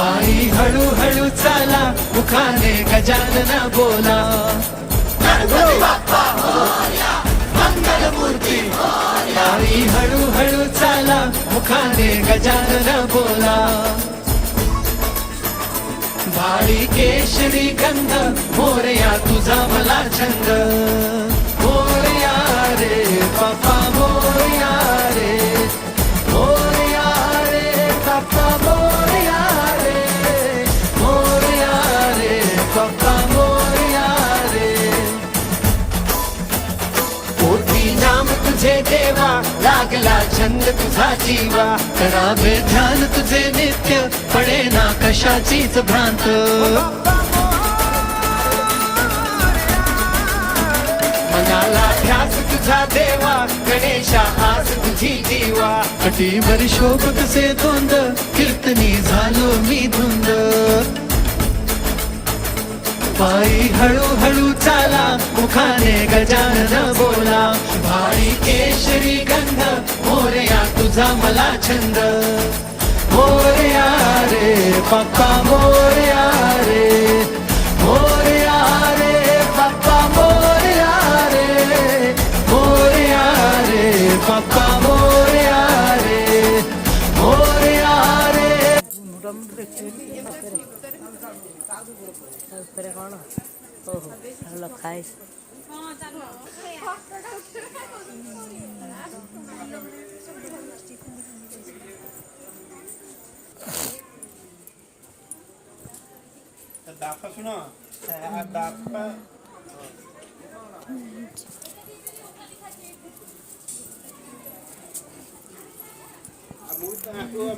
पायी हळूहळू चाला मुखाने गजानन बोला गणपती बाप्पा मोरया मंगलमूर्ती पायी हळूहळू चाला मुखाने गजानन बोला भाळी केशरी गंध मोरया तुझा मला छंद मोरया रे बाप्पा मोरया रे मोरया रे बाप्पा मोरया रे मोरया रे बाप्पा मोरया रे पोटी नाम तुझे देवा लागला छंद तुझा जीवा करावे ध्यान तुझे नित्य पडे ना कशाचीच भ्रांत मनाला ध्यास तुझा देवा गणेशा आज तुझी जीवा कटीवर शोभ कसे धोंद कीर्तनी झालो मी धुंद पायी हळूहळू चाला मुखाने गजानन बोला भाळी केशरी गंध मोरया तुझा मला छंद मोरया रे बाप्पा मोरया रे मोरया रे बाप्पा मोरया रे मोरया रे बाप्पा मोरया रे मोरया रे कौन हो खाए दापा सुनो दापा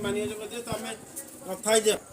मानिए तमें कथा